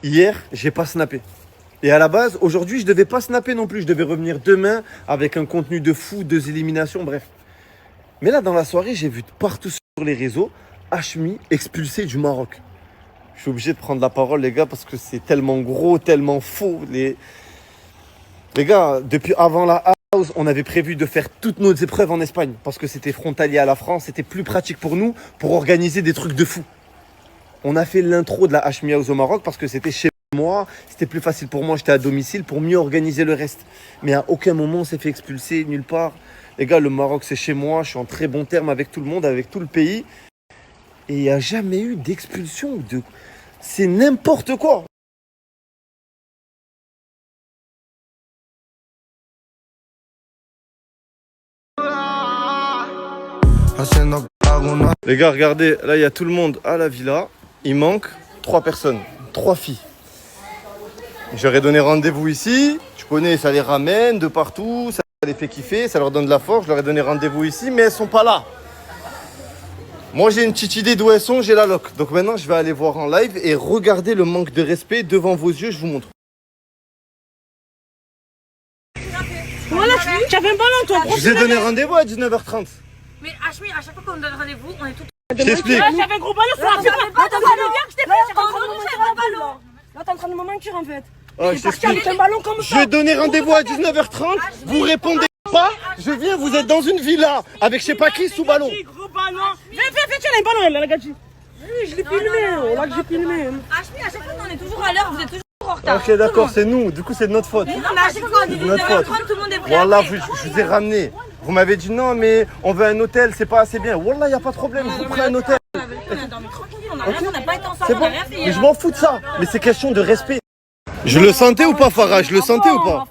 Hier, j'ai pas snappé. Et à la base, aujourd'hui, je devais pas snapper non plus. Je devais revenir demain avec un contenu de fou, 2 éliminations, bref. Mais là, dans la soirée, j'ai vu partout sur les réseaux Hashmi expulsé du Maroc. Je suis obligé de prendre la parole, les gars, parce que c'est tellement gros, tellement faux. Les gars, depuis avant la house, on avait prévu de faire toutes nos épreuves en Espagne parce que c'était frontalier à la France, c'était plus pratique pour nous pour organiser des trucs de fou. On a fait l'intro de la Hashmi House au Maroc parce que c'était chez moi, c'était plus facile pour moi, j'étais à domicile pour mieux organiser le reste. Mais à aucun moment on s'est fait expulser nulle part. Les gars, le Maroc c'est chez moi, je suis en très bon terme avec tout le monde, avec tout le pays. Et il n'y a jamais eu d'expulsion. C'est n'importe quoi. Les gars, regardez, là il y a tout le monde à la villa. Il manque 3 personnes, 3 filles. J'aurais donné rendez-vous ici. Tu connais, ça les ramène de partout, ça les fait kiffer, ça leur donne de la force. Je leur ai donné rendez-vous ici, mais elles sont pas là. Moi j'ai une petite idée d'où elles sont, j'ai la loc. Donc maintenant je vais aller voir en live et regarder le manque de respect devant vos yeux, je vous montre. Voilà, tu avais un ballon toi. Je vous ai donné rendez-vous à 19h30. Mais Hashmi, à chaque fois qu'on nous donne rendez-vous, on est tout. Je t'explique. J'avais un gros ballon sur la table. Attends, je t'ai fait, j'ai pas le ballon. Là, t'es en train de me mentir en fait. Oh, je t'explique. Avec un ballon comme Je ça. vais donner rendez-vous à 19h30. Vous répondez pas. Je viens, vous êtes dans une villa avec je sais pas qui sous ballon. Gros ballon. Viens, tiens, un ballon là, la gadji. Oui, je l'ai filmé. Là que j'ai filmé. Hashmi, à chaque fois qu'on est toujours à l'heure, vous êtes toujours en retard. Ok, d'accord, c'est nous. Du coup, c'est de notre faute. Non, mais à chaque fois on est Notre faute. 19h30, tout le monde est prêt. Wallah, je vous ai ramené. Vous m'avez dit non, mais on veut un hôtel, c'est pas assez bien. Wallah, y a pas de problème, je vous prends un hôtel. On a dormi tranquille, on a rien fait, on n'a pas été ensemble, C'est on bon. n'a rien fait. Mais je m'en fous de ça. Mais c'est question de respect. Je le sentais ou pas, Farah? Je le sentais ou pas?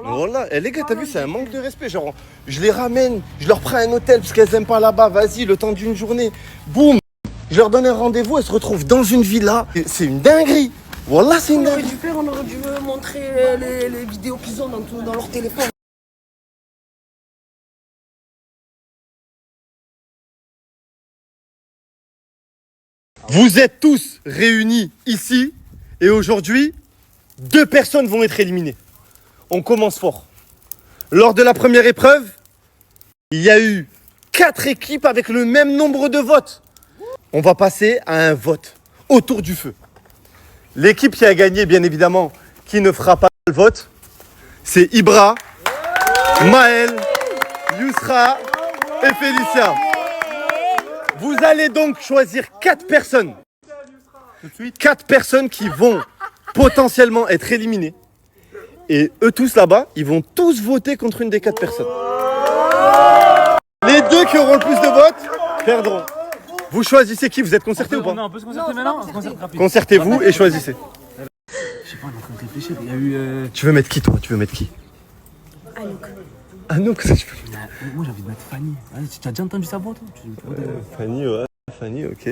Voilà, les gars, t'as vu, c'est un manque de respect. Genre, je les ramène, je leur prends un hôtel parce qu'elles aiment pas là-bas. Vas-y, le temps d'une journée. Boum, je leur donne un rendez-vous, elles se retrouvent dans une villa. C'est une dinguerie. Voilà, c'est une dinguerie. On aurait dû me montrer les vidéos qu'ils ont dans leur téléphone. Vous êtes tous réunis ici et aujourd'hui, 2 personnes vont être éliminées. On commence fort. Lors de la première épreuve, il y a eu 4 équipes avec le même nombre de votes. On va passer à un vote autour du feu. L'équipe qui a gagné, bien évidemment, qui ne fera pas le vote, c'est Ibra, Maël, Yousra et Félicia. Vous allez donc choisir 4 personnes. 4 personnes qui vont potentiellement être éliminées. Et eux tous là-bas, ils vont tous voter contre une des 4 personnes. Les 2 qui auront le plus de votes perdront. Vous choisissez qui? Vous êtes concertés ou pas? Non, on peut se concerter maintenant. On se concerte rapide. Concertez-vous et choisissez. Je sais pas, on est en train de réfléchir. Il y a eu. Tu veux mettre qui toi? Tu veux mettre qui? Anouk. Anouk, ça tu peux. Moi j'ai envie de mettre Fanny. Tu as déjà entendu sa voix toi? Fanny, ouais. Fanny, ok.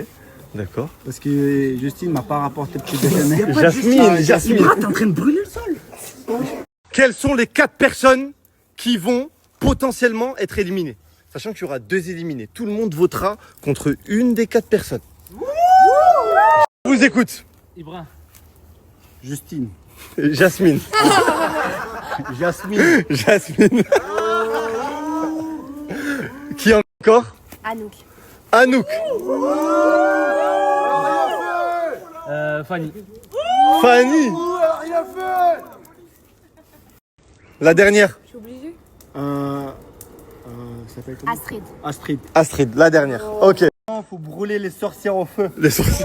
D'accord. Parce que Justine m'a pas rapporté le petit déjeuner. Jasmine. Ah, t'es en train de brûler le sol. Quelles sont les 4 personnes qui vont potentiellement être éliminées? Sachant qu'il y aura 2 éliminés. Tout le monde votera contre une des 4 personnes. Je vous écoute. Ibra. Justine. Jasmine. Jasmine. Jasmine. Qui encore? Anouk. Anouk. Fanny. Fanny. La dernière. Je suis obligée. Ça s'appelle comment? Astrid. Astrid. Astrid, la dernière. Ok. Faut brûler les sorcières au feu. Les sourcils.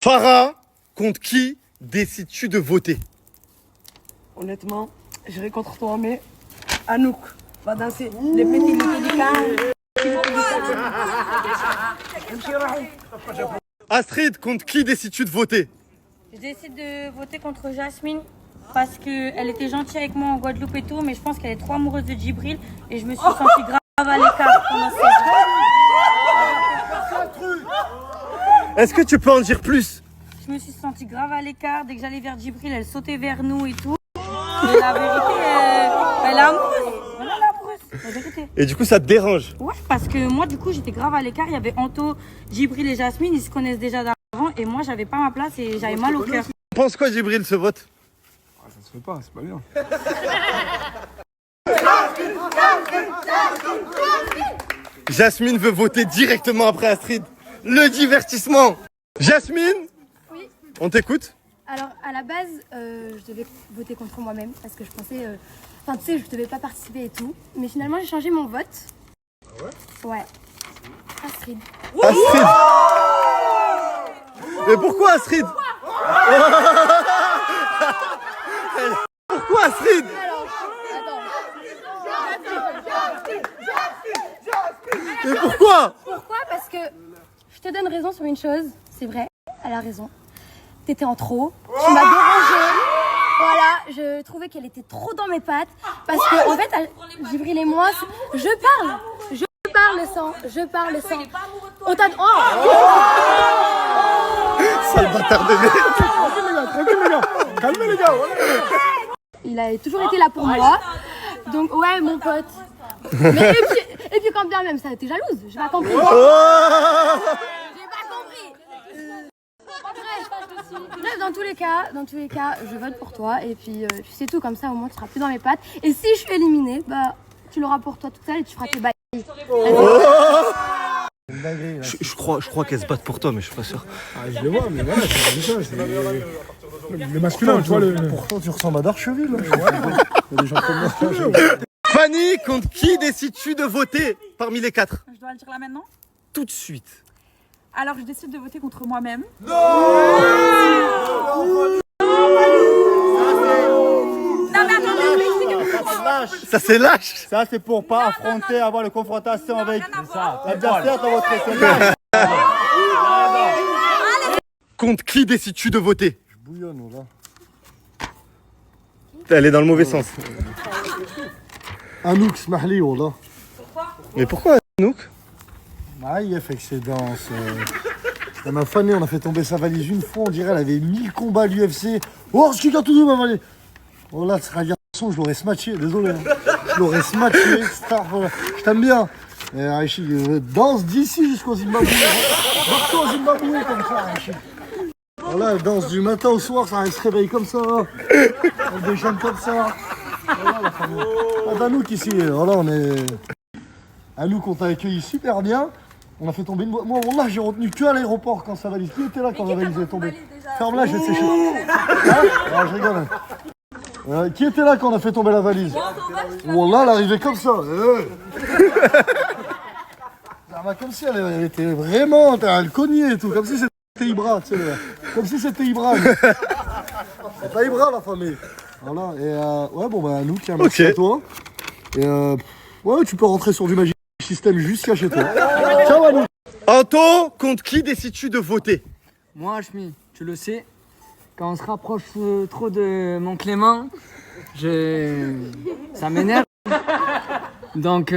Farah, contre qui décides-tu de voter? Honnêtement, j'irai contre toi, mais Anouk va danser les petits pélicans. Astrid, contre qui décides-tu de voter? Je décide de voter contre Jasmine parce qu'elle était gentille avec moi en Guadeloupe et tout, mais je pense qu'elle est trop amoureuse de Djibril et je me suis sentie grave à l'écart pendant cette. Est-ce que tu peux en dire plus? Je me suis sentie grave à l'écart. Dès que j'allais vers Djibril, elle sautait vers nous et tout. Mais la vérité, elle est amoureuse. Elle est amoureuse. la vérité. Et du coup, ça te dérange? Ouais, parce que moi, du coup, j'étais grave à l'écart. Il y avait Anto, Djibril et Jasmine, ils se connaissent déjà d'avant. Et moi, j'avais pas ma place et j'avais mal au cœur. Pense quoi, Djibril, ce vote? Ah, ça se fait pas, c'est pas bien. Jasmine veut voter directement après Astrid. Le divertissement. Jasmine, Oui. on t'écoute. Alors, à la base, je devais voter contre moi-même parce que je pensais. Enfin, tu sais, je devais pas participer et tout. Mais finalement, j'ai changé mon vote. Ah ouais? Ouais. Astrid. Astrid. Mais pourquoi Astrid? Pourquoi Astrid? Mais pourquoi? Pourquoi? Parce que je te donne raison sur une chose, c'est vrai, elle a raison. T'étais en trop, tu m'as dérangée. Voilà, je trouvais qu'elle était trop dans mes pattes. Parce que, en fait, Djibril et moi, je parle sans. On t'a. Oh! Sale bâtard de merde. Tranquille les gars, calmez les gars. Il a toujours été là pour moi. Donc, ouais, mon pote. Mais et puis quand bien même ça, t'es jalouse, j'ai pas compris. Oh. J'ai pas compris. Bref, dans tous les cas, je vote pour toi et puis c'est tout, comme ça au moins tu seras plus dans mes pattes. Et si je suis éliminée, bah tu l'auras pour toi toute seule et tu feras tes bails. Je crois qu'elles se battent pour toi, mais je suis pas sûr. Ah, je le vois, mais voilà, c'est comme ça. Le masculin, tu vois. Pourtant, tu ressembles à Darcheville. Il y a des gens comme moi. Fanny, contre qui décides-tu de voter parmi les quatre? Je dois le dire là maintenant? Tout de suite. Alors je décide de voter contre moi-même. Ça c'est lâche. Ça, c'est pour pas affronter, avoir une confrontation avec l'adversaire dans votre école. Contre qui décides-tu de voter? Je bouillonne, là. Elle est dans le mauvais sens. Anouk, smahli, là. Mais pourquoi, Anouk? Ah, il a fait que c'est danse. Elle m'a fané, on a fait tomber sa valise une fois, on dirait elle avait 1000 combats à l'UFC. Oh, ce qui a tout de ma valise. Oh là, ce sera un garçon, je l'aurais smatché, désolé. Hein. Je l'aurais smatché, star, voilà. Je t'aime bien. Rachid, danse d'ici jusqu'au Zimbabwe. Partout au Zimbabwe comme ça, Rachid. Voilà, elle danse du matin au soir, ça elle se réveille comme ça. Elle déchaîne comme ça. Voilà la famille. Pas d'Anouk ici, voilà, on est. Anouk, on t'a accueilli super bien. On a fait tomber une voie. Moi, wallah, j'ai retenu que à l'aéroport quand sa valise. Qui était là quand la valise est tombée? Ferme-la, je vais te sécher. Hein? Je rigole. Qui était là quand on a fait tomber la valise? Wallah, elle arrivait comme ça. Comme si elle était vraiment. Elle cognait et tout. Comme si c'était Ibra. Tu sais, comme si c'était Ibra. C'est pas Ibra, la famille. Voilà. Et ouais, bon, bah, Anouk, merci à toi. Et ouais, tu peux rentrer sur du Magic System jusqu'à chez toi. Ciao, Anouk. Anto, contre qui décides-tu de voter? Moi, Hachmi, tu le sais, quand on se rapproche trop de mon Clément, ça m'énerve. Donc,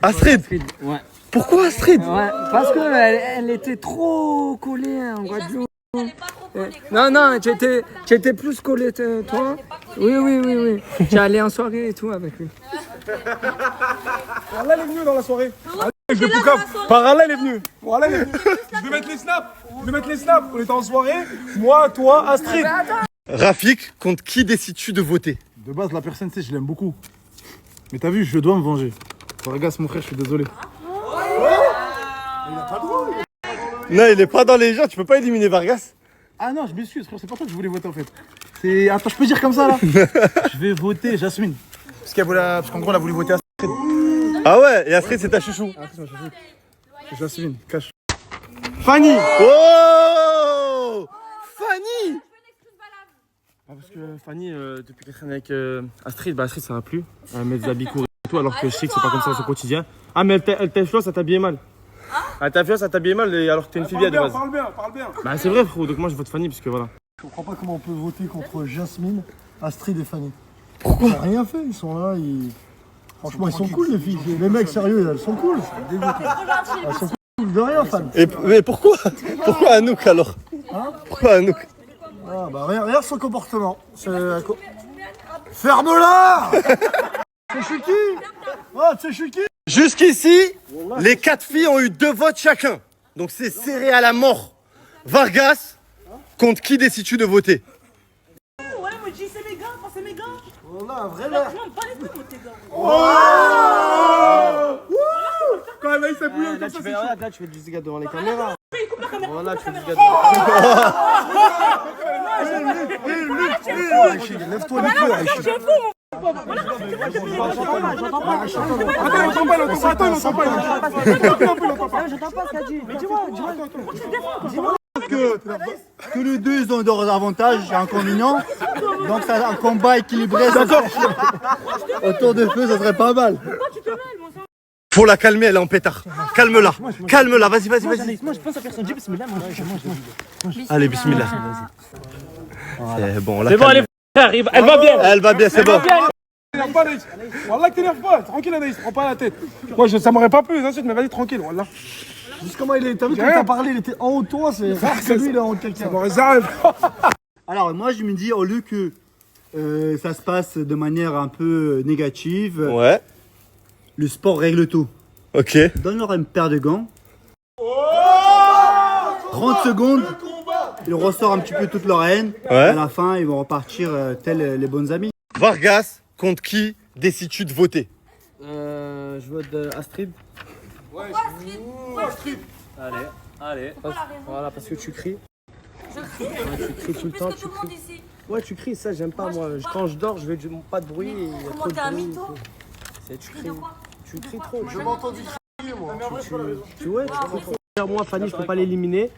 Astrid. Ouais. Pourquoi Astrid? Ouais, parce qu'elle était trop collée en Guadeloupe. Non, tu étais plus collée, toi. Oui. Tu es allé en soirée et tout avec lui. Parallèle est venu dans la soirée. Je le poucave. Parallèle est venu. Je vais mettre les snaps. On était en soirée. Moi, toi, Astrid. Rafik, contre qui décides-tu de voter? De base, la personne, tu sais, je l'aime beaucoup. Mais t'as vu, je dois me venger. Vargas, mon frère, je suis désolé. Non, il est pas dans les gens, tu peux pas éliminer Vargas. Ah non, je m'excuse, frère, c'est pas toi que je voulais voter en fait. Attends, je peux dire comme ça là? Je vais voter Jasmine. Parce qu'en gros, elle a voulu voter Astrid. Ah ouais, et Astrid, c'est ta chouchou. Ah, c'est ma chouchou. Jasmine, cache. Fanny. Oh, Fanny. Ah, parce que Fanny, depuis qu'elle traîne avec Astrid, Astrid ça va plus. Elle met des habits courts et tout, alors que je sais que c'est pas comme ça dans son quotidien. Ah, mais elle t'influence à t'habiller mal. Elle t'influence à t'habiller mal alors que t'es une fille bien de base. Parle bien. Bah, c'est vrai, frérot, donc moi je vote Fanny, parce que voilà. Je comprends pas comment on peut voter contre Jasmine, Astrid et Fanny. Pourquoi? Ils n'ont rien fait, ils sont là, franchement ils sont cool les filles. Les mecs sérieux, elles sont cool. Elles sont cool de rien, fan. Mais pourquoi? Pourquoi Anouk alors? Hein? Pourquoi Anouk? Ah bah regarde son comportement. Ferme-la. C'est Chucky. Oh, c'est Chucky. Jusqu'ici, les 4 filles ont eu 2 votes chacun. Donc c'est serré à la mort. Vargas, contre qui décides-tu de voter? Ouais, moi je dis c'est mes gars, c'est mes gars. Voilà, un vrai là. Non, pas les deux, moi, tes gars. Quand Anaïs a bouillé comme ça, Là, tu fais du ziga devant les caméras. Coupe la caméra. Voilà, tu fais du ziga Lève-toi du feu, Aïcha. Tous les deux, ils ont leurs avantages et inconvénients. Donc, c'est un combat équilibré. Autour de feu, ça serait pas mal. Faut la calmer, elle est en pétard. Calme-la, calme-la, vas-y. Moi, je pense à personne. Dis bismillah. Allez, bismillah. C'est bon, C'est bon, allez, frère, elle va bien. Elle va bien, c'est bon. T'énerve pas, Anaïs. Wallah, t'énerve pas. Tranquille, Anaïs. Prends pas la tête. Moi, ça m'aurait pas plu les insultes, mais vas-y, tranquille. Wallah. Juste comment il est. T'as vu quand t'as parlé, il était en haut de toi. C'est rare que lui, il est en haut de quelqu'un. Ça m'aurait ça. Alors, moi, je me dis, au lieu que ça se passe de manière un peu négative, Ouais, le sport règle tout. ok. Donne-leur une paire de gants. 30 secondes, ils ressortent un petit peu toute leur haine. Ouais. À la fin, ils vont repartir tels les bons amis. Vargas, contre qui décides-tu de voter? Je vote Astrid. Allez. Voilà, parce que tu cries. Je crie. Tu cries tout le temps, tu cries. Ouais, tu cries, ça j'aime pas moi. Quand je dors, je veux pas de bruit. Il y a trop de t'es un bruit. mytho? Tu cries trop. Je m'ai entendu crier, moi. Tu cries trop. Moi, Fanny, je peux pas l'éliminer.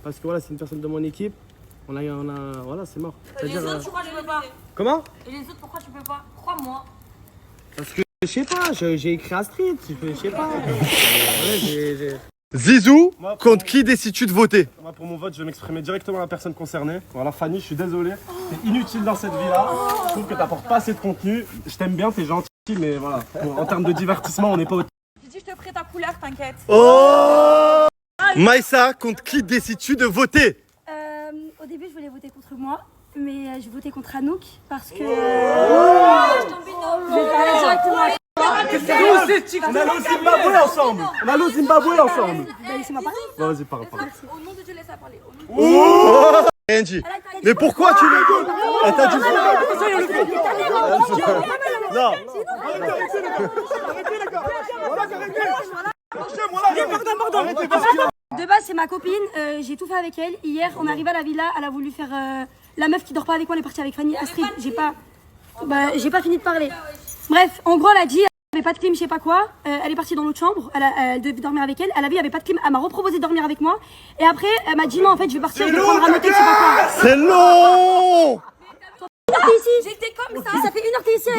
Parce que voilà, c'est une personne de mon équipe. Voilà, c'est mort. Et les autres, pourquoi je peux pas? Comment? Et les autres, pourquoi tu peux pas? Crois-moi. Parce que je sais pas, j'ai écrit Astrid. Je sais pas. Zizou, contre qui décides-tu de voter? Moi, pour mon vote, je vais m'exprimer directement à la personne concernée. Voilà, Fanny, je suis désolé. T'es inutile dans cette vie-là. Je trouve que t'apportes pas assez de contenu. Je t'aime bien, t'es gentil, mais voilà. En termes de divertissement, on n'est pas au. J'ai dit, je te ferai ta couleur, t'inquiète. Oh Maïssa, contre qui décides-tu de voter? Au début, je voulais voter contre moi, mais je votais contre Anouk parce que. Je vais parler directement à On a le Zimbabwe ensemble. Bah, laissez-moi parler. Bon, vas-y, parle. Au nom de Dieu, laisse-la parler. Rien dit. Mais pourquoi tu le dis? Elle t'a dit non. De base, c'est ma copine, j'ai tout fait avec elle. Hier, on est arrivé à la villa, elle a voulu faire la meuf qui dort pas avec moi, elle est partie avec Fanny. Astrid, j'ai pas fini de parler. Bref, en gros, elle a dit, elle avait pas de clim, je sais pas quoi. Elle est partie dans l'autre chambre, elle devait dormir avec elle. Elle a vu, il y avait pas de clim, elle m'a reproposé de dormir avec moi. Et après, elle m'a dit, non, en fait, je vais partir, je vais prendre un hôtel, je sais pas quoi. C'est long. T'es ici. J'étais comme ça. Mais ça fait 1 heure que t'es ici.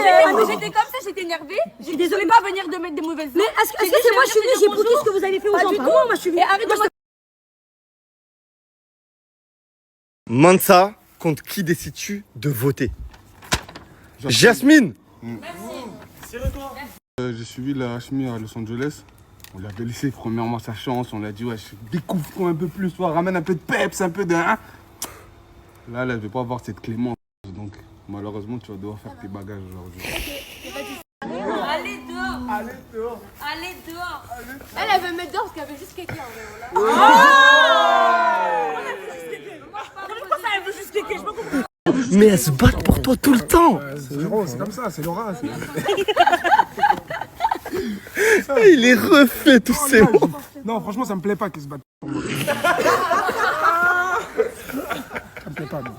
J'étais comme ça, j'étais énervée. J'ai désolée pas venir de mettre des mauvaises Mais est-ce que c'est moi, je suis venue, j'ai bloqué ce que vous avez fait aux gens. Pas moi, je suis venue. Et arrête de me... Mansa, contre qui décides-tu de voter? Jasmine. J'ai suivi la Hashmi à Los Angeles. On lui avait laissé premièrement sa chance. On lui a dit, ouais, découvre un peu plus, toi, ramène un peu de peps, un peu de. Hein. Là, elle ne veut pas avoir cette clémence. Donc, malheureusement, tu vas devoir faire tes bagages aujourd'hui. Allez dehors. Elle veut me mettre dehors parce qu'elle veut juste quelqu'un. Elle veut juste quelqu'un, je peux comprendre. Mais elles se battent pour toi tout le temps. C'est comme ça, c'est Laura. Il est refait tous ces mots. Non, franchement, ça me plaît pas qu'ils se battent. Ça me plaît pas, non.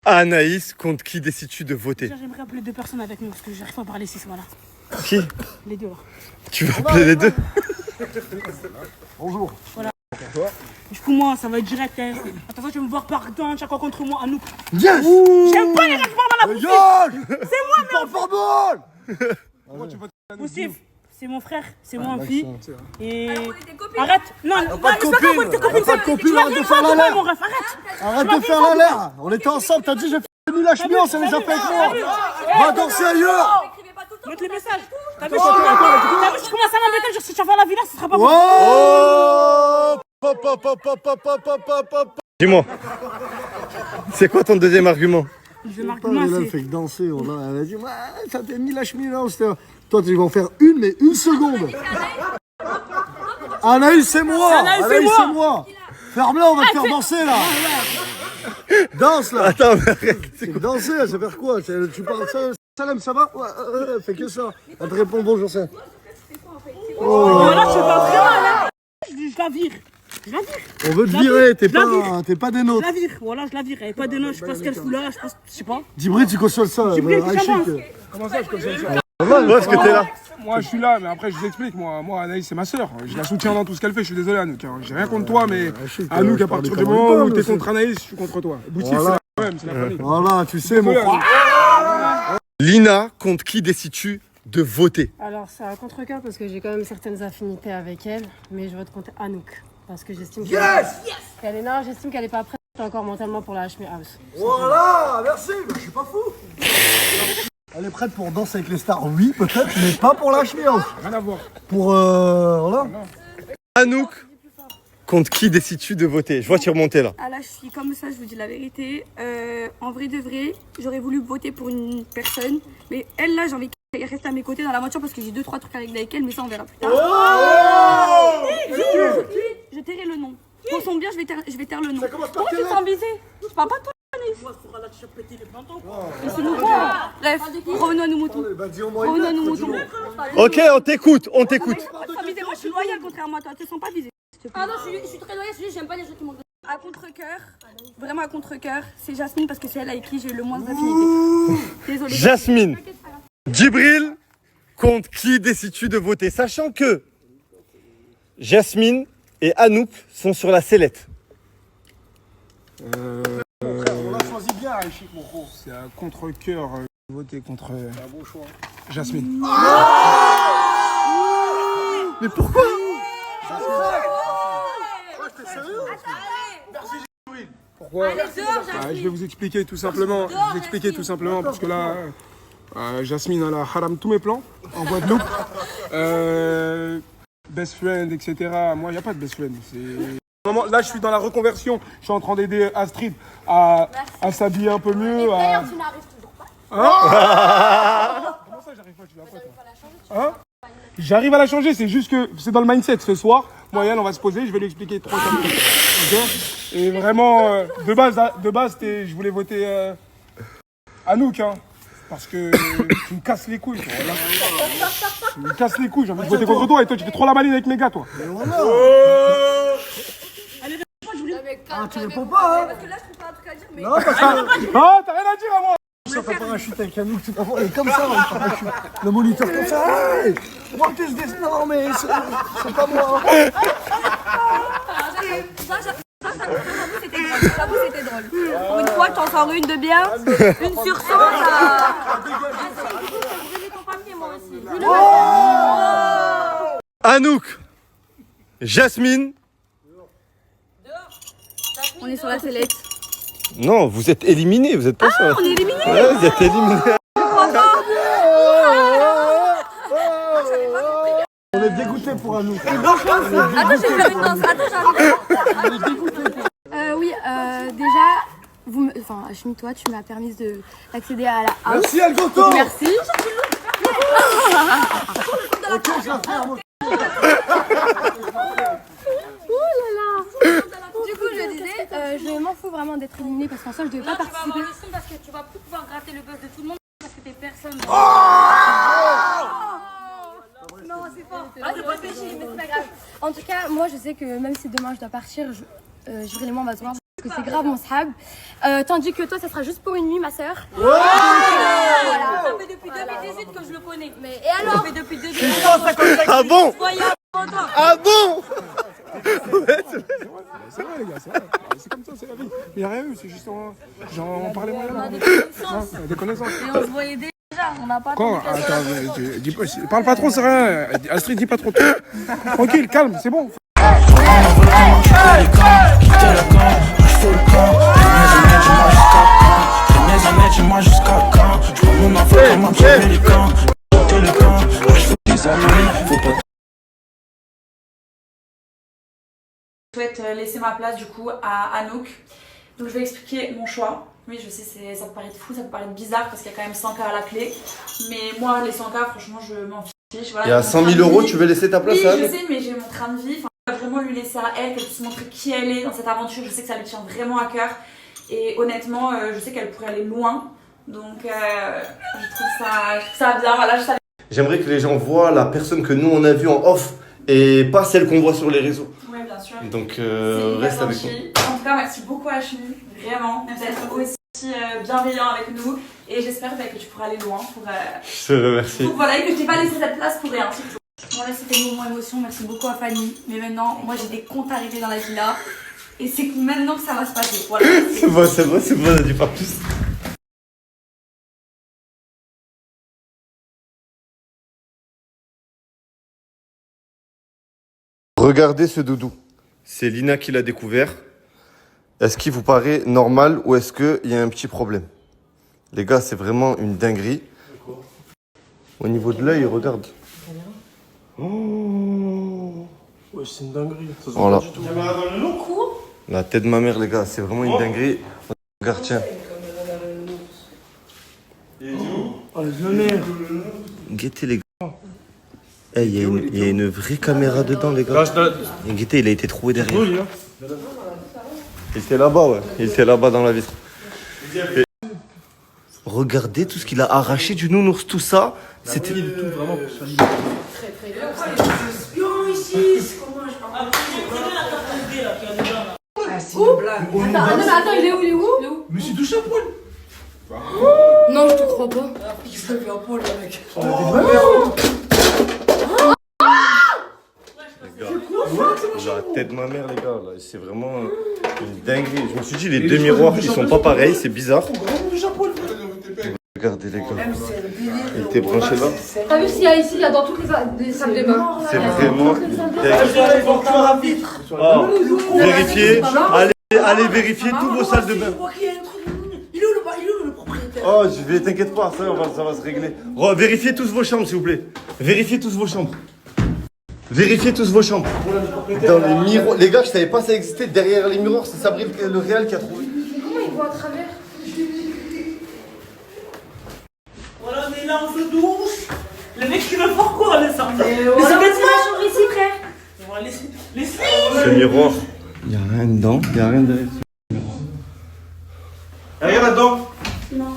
Anaïs, contre qui décides-tu de voter? J'aimerais appeler 2 personnes avec nous parce que j'arrive pas à parler ici, voilà. Qui? Les deux là. Tu veux appeler les deux? Bonjour. Voilà. Du coup, moi, ça va être direct. Hein. Attention, tu vas me voir pardon, chaque fois contre moi, Anouk. Yes. J'aime pas les gens qui parlent à la poussée. C'est moi, mais Poussif, c'est mon frère, c'est moi en fille. Et. Arrête! Non, Pas de copine. Pas de copine, arrête de faire la l'air. mon ref, arrête! Arrête de faire la l'air. On était ensemble, t'as dit, j'ai fait nul Hashmi, on s'est déjà fait avec moi. Va danser ailleurs. Montre les messages. T'as vu, je commence à m'embêter, genre si tu vas faire la villa, ce sera pas bon. Oh! Dis-moi, c'est quoi ton deuxième argument? Je vais Elle m'argumenter. fait que danser. Elle a dit, ouais, ça t'a mis la chemise là. Toi, tu vas en faire une, mais une seconde. Anaïs, c'est moi. Anaïs, c'est moi. Ferme-la, on va te faire danser là. Danse là. Attends, mais arrête. C'est danser, ça veut faire quoi? Tu parles ça, Salam, ça va? Ouais, fais que ça. Elle te répond bonjour, ça. Voilà, je suis pas très mal. Hein. Je la vire. Je la vire. On veut te Je la virer, vire. t'es pas des Je nôtres. la vire. Voilà, je la vire. Elle est pas des nôtres. Je sais pas ce qu'elle fout là. Je sais pas. Djibril, tu consoles ça. Djibril, Aïchik. ça va. Comment ça, je console ça? Où est-ce que t'es là? Moi, je suis là, mais après, je vous explique. Moi, Anaïs, c'est ma sœur. Je la soutiens dans tout ce qu'elle fait. Je suis désolé, Anouk. Hein. J'ai rien contre toi, mais Anouk, à partir du moment où t'es contre Anaïs, je suis contre toi. Boutif, Voilà. c'est la même, c'est la famille. Voilà, tu sais, mon frère. Lina, contre qui décides-tu de voter? Alors, c'est un contre-cœur parce que j'ai quand même certaines affinités avec elle, mais je vote contre Anouk. Parce que j'estime qu'elle est pas prête encore mentalement pour la Hashmi House. Voilà, merci, je suis pas fou. Elle est prête pour danser avec les stars, oui, peut-être, mais pas pour la chemise. Rien à voir. Pour, voilà. Anouk, contre qui décides-tu de voter? Je vois tu remonter là. Ah là, je suis comme ça, je vous dis la vérité. En vrai de vrai, j'aurais voulu voter pour une personne, mais elle là, j'ai envie qu'elle reste à mes côtés dans la voiture parce que j'ai 2-3 trucs avec elle, mais ça on verra plus tard. Je tairai le nom. Pour son bien, je vais taire le nom. Pourquoi tu te sens visé? Je parle pas de toi, Anaïs. Mais c'est nous quoi? Bref, revenons à nos moutons. Revenons à nos moutons. Ok, on t'écoute. Moi, je suis loyale contrairement à toi, te sens pas visé. Ah non, je suis très loyale, j'aime pas les gens qui m'ont. À contre-cœur, vraiment à contre-cœur, c'est Jasmine parce que c'est elle avec qui j'ai eu le moins d'affinités. Désolée. Jasmine. Djibril, contre qui décides-tu de voter? Sachant que Jasmine et Anouk sont sur la sellette. On l'a choisi bien, Aïchik, mon gros. C'est un contre-cœur voter contre Jasmine. Mais pourquoi? Pourquoi? Je vais vous expliquer tout simplement. Parce que là, Jasmine, elle a haram tous mes plans en Guadeloupe. Best friend, etc. Moi, il n'y a pas de best friend. Là, je suis dans la reconversion. Je suis en train d'aider Astrid à s'habiller un peu mieux. Tu n'arrives toujours pas. Comment ça, j'arrive pas? Tu l'as pas, toi? Hein? J'arrive à la changer, c'est juste que c'est dans le mindset. Ce soir, moi et elle, on va se poser, je vais lui expliquer 3-4 trucs. Okay. Et vraiment, de base, je voulais voter Anouk, hein, parce que tu me casses les couilles. Toi, là. Tu me casses les couilles, j'ai envie de voter contre toi et toi, tu fais trop la maline avec mes gars, toi. Ah, tu réponds pas, hein? Parce que là, je trouve pas un truc à dire, mais. Non, parce que... Ah, t'as rien à dire à moi. Sauf un parachute avec Anouk, tout à fait. Et comme ça, le parachute. Le moniteur comme ça. Hey, what is this? Non, mais c'est pas moi. J'avoue, c'était drôle. Pour une fois, t'en sors une de bien, une sur 100, ça. Anouk, Jasmine. On est sur la sellette. Non, vous êtes éliminés, vous êtes pas sur la... On est éliminés. Ouais, vous êtes éliminés. On est dégoûtés pour Anouk. Attends, je vais faire une danse. Attends, j'arrive. Oui, déjà, Hashmi, toi, tu m'as permis d'accéder à la house. Merci, Algoto. Merci. Ok, je la fais, moi. Du coup, je disais, je m'en fous vraiment d'être éliminée parce qu'en soi, je devais pas participer. Tu vas avoir le son parce que tu vas plus pouvoir gratter le buzz de tout le monde parce que t'es personne. Non, c'est fort. C'est pas péché, mais c'est pas grave. En tout cas, moi, je sais que même si demain je dois partir, Djibril et moi, on va se voir parce que c'est grave mon sahab. Tandis que toi, ça sera juste pour une nuit, ma sœur. Voilà. Ça fait depuis 2018 que je le connais. Mais et alors? Ça fait depuis 2018. Ah bon? Ah bon? C'est vrai, les gars, c'est vrai. C'est comme ça, c'est la vie. Il n'y a rien eu, c'est juste on parlait moyen. On a des connaissances. Des connaissances. Et on se voyait déjà. On n'a pas Quoi? attendu qu'elle soit- Parle pas trop, c'est rien. Astrid, dis pas trop. Tranquille, calme, c'est bon. Je souhaite laisser ma place du coup à Anouk. Donc je vais expliquer mon choix. Oui, je sais, ça peut paraître fou, ça peut paraître bizarre parce qu'il y a quand même 100K à la clé. Mais moi, les 100K, franchement, je m'en fiche. Voilà, Et à 100 000 euros, tu veux laisser ta place oui, à je elle? sais, mais j'ai mon train de vie. Enfin, je vais vraiment lui laisser à elle, qu'elle puisse montrer qui elle est dans cette aventure. Je sais que ça lui tient vraiment à cœur. Et honnêtement, je sais qu'elle pourrait aller loin. Donc, je trouve ça bien. Voilà, je savais. J'aimerais que les gens voient la personne que nous on a vue en off et pas celle qu'on voit sur les réseaux. Oui, bien sûr. Donc C'est reste avec nous. En tout cas, merci beaucoup Hachmi, vraiment, d'être aussi bienveillant avec nous. Et j'espère que tu pourras aller loin pour, Je te remercie. pour voilà, et que je t'ai pas laissé cette place pour rien, surtout. Bon, là, c'était le moment émotion. Merci beaucoup à Fanny. Mais maintenant, moi, j'ai des comptes à régler dans la villa. Et c'est maintenant que ça va se passer. Voilà. C'est bon, on a dit pas plus. Regardez ce doudou. C'est Lina qui l'a découvert. Est-ce qu'il vous paraît normal ou est-ce qu'il y a un petit problème? Les gars, c'est vraiment une dinguerie. Au niveau de l'œil, regarde. Oh. Ouais, c'est une dinguerie. Ça se Voilà. voit pas du tout. Caméra dans le long. La tête de ma mère, les gars, c'est vraiment une dinguerie. Regarde, tiens. Oh, la mère. Guettez, les gars. Hey, il y a une vraie caméra dedans, les gars. Et Guettez, il a été trouvé derrière. Oui, hein. Il était là-bas, ouais. Il était là-bas dans la vitre. Et regardez tout ce qu'il a arraché du nounours, tout ça. C'était. Il est tout vraiment pour ça. Attends, il est où? Mais c'est touché à poil. Non, je te crois pas. Il s'est fait à poil, le mec. La tête de ma mère, les gars, là, c'est vraiment une dinguerie. Je me suis dit, les deux miroirs, ils sont pas pareils, c'est bizarre. Regardez, les gars. Il était branché là. T'as vu s'il y a ici, il y a dans toutes les salles de bain. C'est vraiment une dinguerie. Ah, vérifiez, allez vérifier toutes vos salles de bain. Il est où le propriétaire? Oh, t'inquiète pas, ça va se régler. Vérifiez tous vos chambres, s'il vous plaît. Vérifiez tous vos chambres. Vérifiez tous vos chambres. Dans les miroirs. Les gars, je savais pas ça existait. Derrière les miroirs, c'est Sabrine le Réal qui a trouvé. Comment il voit à travers? Voilà, on est là, on se douche. Le mec, il veut faire quoi, là, ça? Mais c'est la chambre ici, frère. On va laisser. Ce miroir. Il n'y a rien dedans. Il n'y a rien derrière. Y'a rien là-dedans? Non.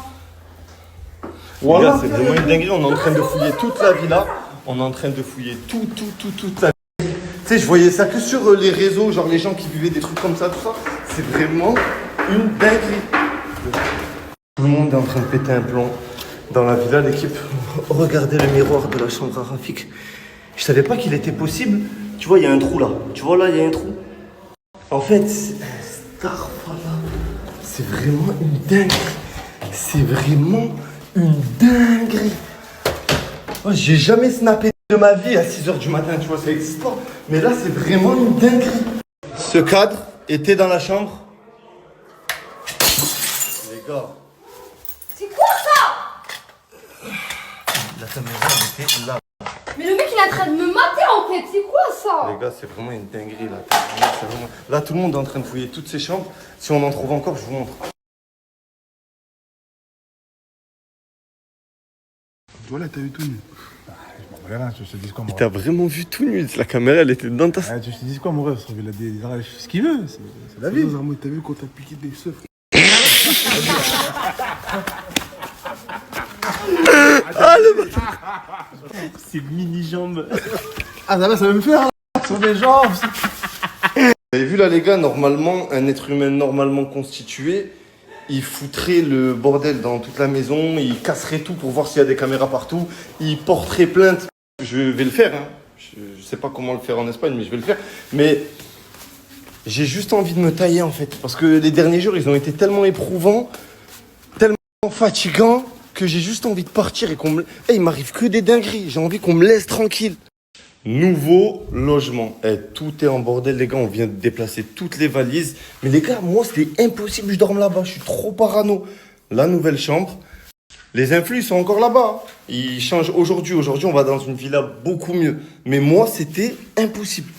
Les gars, c'est vraiment une dinguerie. On est en train de fouiller toute la villa. On est en train de fouiller toute la villa. Tu sais, je voyais ça que sur les réseaux, genre les gens qui vivaient des trucs comme ça, tout ça. C'est vraiment une dinguerie. Tout le monde est en train de péter un plomb dans la villa, l'équipe. Regardez le miroir de la chambre à Rafik. Je savais pas qu'il était possible. Tu vois, il y a un trou là. Tu vois là, il y a un trou. En fait, c'est vraiment une dinguerie. C'est vraiment une dinguerie. Oh, j'ai jamais snappé de ma vie à 6h du matin, tu vois, ça existe pas. Mais là, c'est vraiment une dinguerie. Ce cadre était dans la chambre. Les gars. C'est quoi ça? La caméra, elle était là. Mais le mec, il est en train de me mater en fait. C'est quoi ça? Les gars, c'est vraiment une dinguerie là. C'est vraiment... Là, tout le monde est en train de fouiller toutes ces chambres. Si on en trouve encore, je vous montre. Voilà, t'as vu tout nu. Voilà, tu te dis quoi, mon T'as vraiment vu tout nu. La caméra, elle était dans ta... Tu te dis quoi, mon rêve? Il arrache ce qu'il veut. C'est la vie. T'as vu quand t'as piqué des seufs? Ah, le bâtard. C'est mini-jambes. Ah, là, ça va me faire sur mes jambes. Vous avez vu là, les gars, normalement, un être humain normalement constitué, il foutrait le bordel dans toute la maison, il casserait tout pour voir s'il y a des caméras partout, il porterait plainte. Je vais le faire, hein. Je sais pas comment le faire en Espagne, mais je vais le faire. Mais j'ai juste envie de me tailler en fait, parce que les derniers jours, ils ont été tellement éprouvants, tellement fatigants, que j'ai juste envie de partir et qu'on me... il m'arrive que des dingueries, j'ai envie qu'on me laisse tranquille. Nouveau logement. Tout est en bordel, les gars. On vient de déplacer toutes les valises. Mais les gars, moi, c'était impossible. Je dorme là-bas. Je suis trop parano. La nouvelle chambre. Les influx sont encore là-bas. Ils changent aujourd'hui. Aujourd'hui, on va dans une villa beaucoup mieux. Mais moi, c'était impossible.